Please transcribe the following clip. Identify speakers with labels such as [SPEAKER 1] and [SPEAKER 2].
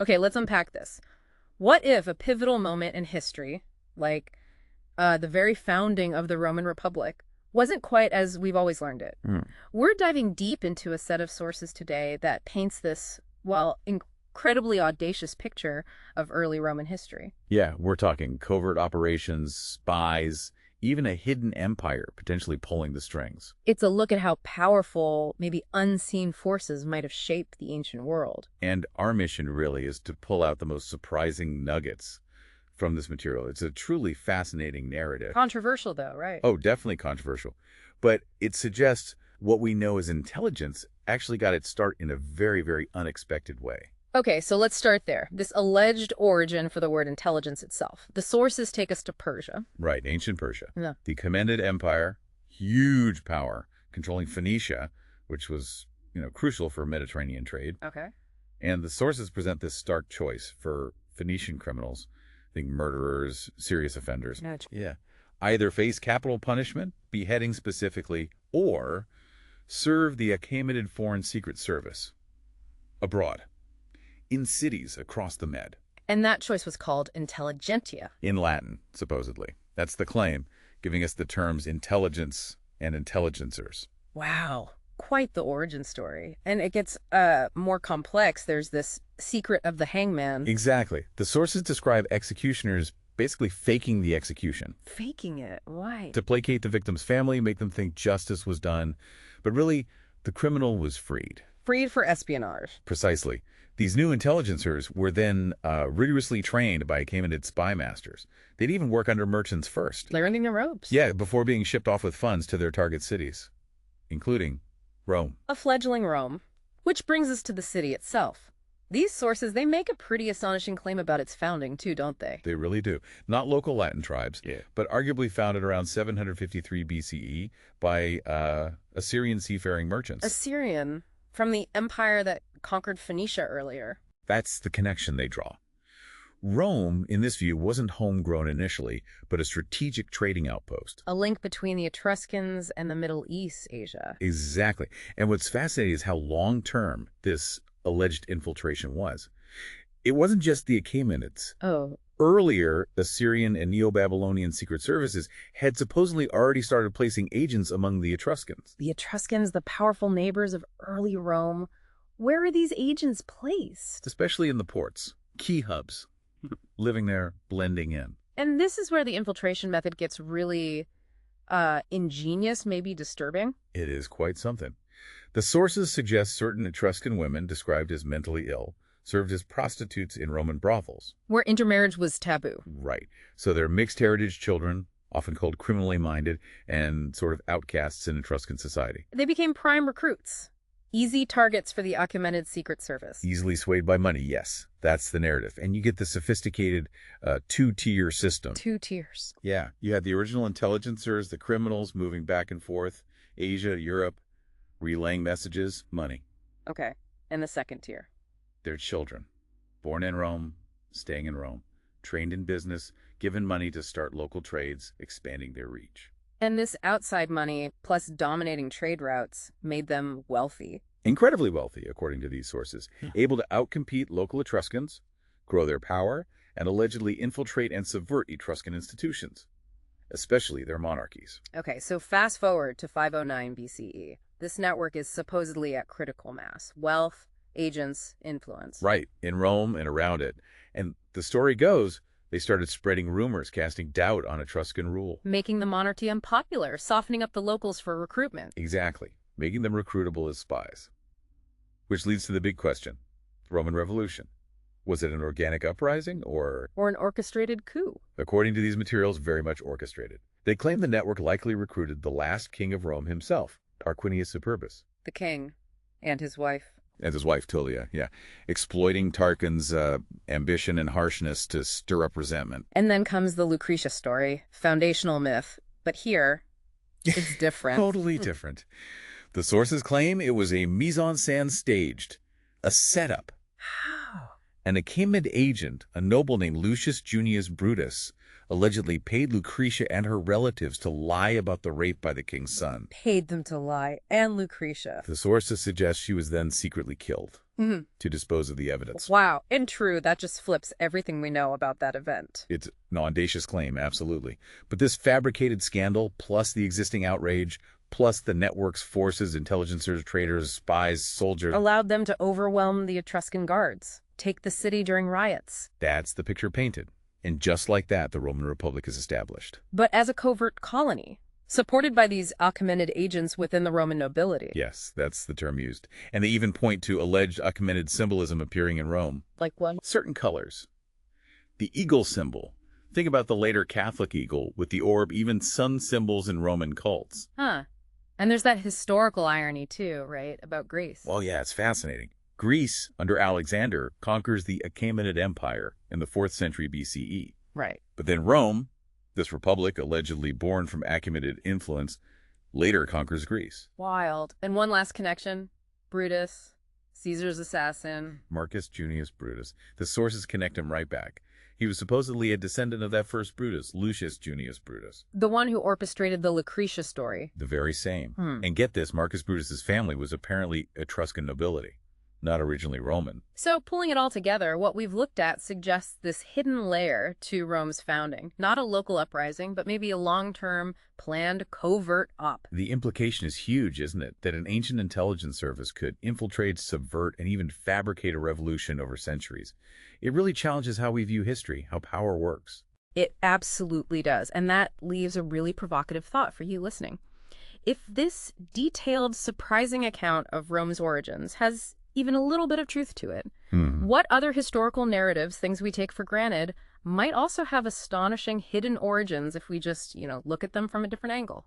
[SPEAKER 1] Okay, let's unpack this. What if a pivotal moment in history, like the very founding of the Roman Republic, wasn't quite as we've always learned it?
[SPEAKER 2] Hmm.
[SPEAKER 1] We're diving deep into a set of sources today that paints this, well, incredibly audacious picture of early Roman history.
[SPEAKER 2] Yeah, we're talking covert operations, spies, even a hidden empire potentially pulling the strings.
[SPEAKER 1] It's a look at how powerful, maybe unseen forces might have shaped the ancient world.
[SPEAKER 2] And our mission really is to pull out the most surprising nuggets from this material. It's a truly fascinating narrative.
[SPEAKER 1] Controversial, though, right?
[SPEAKER 2] Oh, definitely controversial. But it suggests what we know as intelligence actually got its start in a very, very unexpected way.
[SPEAKER 1] Okay, so let's start there. This alleged origin for the word intelligence itself. The sources take us to Persia.
[SPEAKER 2] Right, ancient Persia.
[SPEAKER 1] Yeah.
[SPEAKER 2] The Achaemenid Empire, huge power, controlling Phoenicia, which was, crucial for Mediterranean trade.
[SPEAKER 1] Okay.
[SPEAKER 2] And the sources present this stark choice for Phoenician criminals, I think murderers, serious offenders.
[SPEAKER 1] Nudge.
[SPEAKER 2] Yeah. Either face capital punishment, beheading specifically, or serve the Achaemenid Foreign Secret Service abroad, in cities across the Med,
[SPEAKER 1] And that choice was called intelligentsia.
[SPEAKER 2] in Latin, supposedly. That's the claim, giving us the terms intelligence and intelligencers.
[SPEAKER 1] Wow. Quite the origin story. And it gets more complex. There's this secret of the hangman.
[SPEAKER 2] Exactly. The sources describe executioners basically faking the execution
[SPEAKER 1] Faking it. Why?
[SPEAKER 2] to placate the victim's family, make them think justice was done. But really, the criminal was freed.
[SPEAKER 1] Freed for espionage.
[SPEAKER 2] Precisely. These new intelligencers were then rigorously trained by Achaemenid spy masters. They'd even work under merchants first.
[SPEAKER 1] Learning the ropes.
[SPEAKER 2] Yeah, before being shipped off with funds to their target cities, including Rome.
[SPEAKER 1] A fledgling Rome. Which brings us to the city itself. These sources, they make a pretty astonishing claim about its founding, too, don't they?
[SPEAKER 2] They really do. Not local Latin tribes,
[SPEAKER 1] Yeah.
[SPEAKER 2] but arguably founded around 753 BCE by Assyrian seafaring merchants.
[SPEAKER 1] Assyrian, from the empire that conquered Phoenicia earlier.
[SPEAKER 2] That's the connection they draw. Rome, in this view, wasn't homegrown initially, but a strategic trading outpost.
[SPEAKER 1] A link between the Etruscans and the Middle East, Asia.
[SPEAKER 2] Exactly. And what's fascinating is how long-term this alleged infiltration was. It wasn't just the Achaemenids.
[SPEAKER 1] Oh,
[SPEAKER 2] Earlier, Assyrian and Neo-Babylonian secret services had supposedly already started placing agents among the Etruscans.
[SPEAKER 1] the Etruscans, the powerful neighbors of early Rome. Where are these agents placed?
[SPEAKER 2] Especially in the ports, key hubs, living there, blending in.
[SPEAKER 1] And this is where the infiltration method gets really ingenious, maybe disturbing.
[SPEAKER 2] It is quite something. The sources suggest certain Etruscan women, described as mentally ill, served as prostitutes in Roman brothels.
[SPEAKER 1] Where intermarriage was taboo.
[SPEAKER 2] Right. So they're mixed heritage children, often called criminally minded, and sort of outcasts in Etruscan society.
[SPEAKER 1] They became prime recruits. Easy targets for the Achaemenid Secret Service.
[SPEAKER 2] Easily swayed by money, yes. That's the narrative. And you get the sophisticated two-tier system.
[SPEAKER 1] 2 tiers.
[SPEAKER 2] Yeah. You had the original intelligencers, the criminals moving back and forth, Asia, Europe, relaying messages, money.
[SPEAKER 1] Okay. And the second tier.
[SPEAKER 2] Their children, born in Rome, staying in Rome, trained in business, given money to start local trades, expanding their reach.
[SPEAKER 1] And this outside money, plus dominating trade routes, made them wealthy.
[SPEAKER 2] Incredibly wealthy, according to these sources, able to outcompete local Etruscans, grow their power, and allegedly infiltrate and subvert Etruscan institutions, especially their monarchies.
[SPEAKER 1] Okay, so fast forward to 509 BCE. This network is supposedly at critical mass. Wealth, agents, influence.
[SPEAKER 2] Right, in Rome and around it. And the story goes, they started spreading rumors, casting doubt on Etruscan rule.
[SPEAKER 1] Making the monarchy unpopular, softening up the locals for recruitment.
[SPEAKER 2] Exactly, making them recruitable as spies. Which leads to the big question, the Roman Revolution. Was it an organic uprising or,
[SPEAKER 1] Or an orchestrated coup.
[SPEAKER 2] according to these materials, very much orchestrated? They claim the network likely recruited the last king of Rome himself, Tarquinius Superbus,
[SPEAKER 1] The king and his wife.
[SPEAKER 2] and his wife Tullia, exploiting Tarquin's ambition and harshness to stir up resentment.
[SPEAKER 1] And then comes the Lucretia story, foundational myth. But here, it's different.
[SPEAKER 2] Totally different. The sources claim it was a mise-en-scène staged, a setup.
[SPEAKER 1] How?
[SPEAKER 2] An Achaemenid agent, a noble named Lucius Junius Brutus, allegedly paid Lucretia and her relatives to lie about the rape by the king's son.
[SPEAKER 1] Paid them to lie. And Lucretia.
[SPEAKER 2] The sources suggest she was then secretly killed.
[SPEAKER 1] Mhm.
[SPEAKER 2] to dispose of the evidence.
[SPEAKER 1] Wow. And true, that just flips everything we know about that event.
[SPEAKER 2] It's an audacious claim, absolutely. But this fabricated scandal, plus the existing outrage, plus the network's forces, intelligencers, traitors, spies, soldiers,
[SPEAKER 1] Allowed them to overwhelm the Etruscan guards, take the city during riots.
[SPEAKER 2] that's the picture painted. And just like that, the Roman Republic is established.
[SPEAKER 1] But as a covert colony, supported by these Achaemenid agents within the Roman nobility.
[SPEAKER 2] Yes, that's the term used. And they even point to alleged Achaemenid symbolism appearing in Rome.
[SPEAKER 1] Like what?
[SPEAKER 2] Certain colors. The eagle symbol. Think about the later Catholic eagle with the orb, even sun symbols in Roman cults.
[SPEAKER 1] Huh. And there's that historical irony too, right, about Greece.
[SPEAKER 2] Well, yeah, it's fascinating. Greece, under Alexander, conquers the Achaemenid Empire in the 4th century BCE.
[SPEAKER 1] Right.
[SPEAKER 2] But then Rome, this republic allegedly born from Achaemenid influence, later conquers Greece.
[SPEAKER 1] Wild. And one last connection. Brutus, Caesar's assassin.
[SPEAKER 2] Marcus Junius Brutus. The sources connect him right back. He was supposedly a descendant of that first Brutus, Lucius Junius Brutus.
[SPEAKER 1] The one who orchestrated the Lucretia story.
[SPEAKER 2] The very same.
[SPEAKER 1] Hmm.
[SPEAKER 2] And get this, Marcus Brutus's family was apparently Etruscan nobility, not originally Roman.
[SPEAKER 1] So, pulling it all together, what we've looked at suggests this hidden layer to Rome's founding. Not a local uprising, but maybe a long-term, planned, covert op.
[SPEAKER 2] The implication is huge, isn't it? That an ancient intelligence service could infiltrate, subvert, and even fabricate a revolution over centuries. It really challenges how we view history, how power works.
[SPEAKER 1] It absolutely does. And that leaves a really provocative thought for you listening. If this detailed, surprising account of Rome's origins has even a little bit of truth to it, what other historical narratives, things we take for granted, might also have astonishing hidden origins if we just, look at them from a different angle?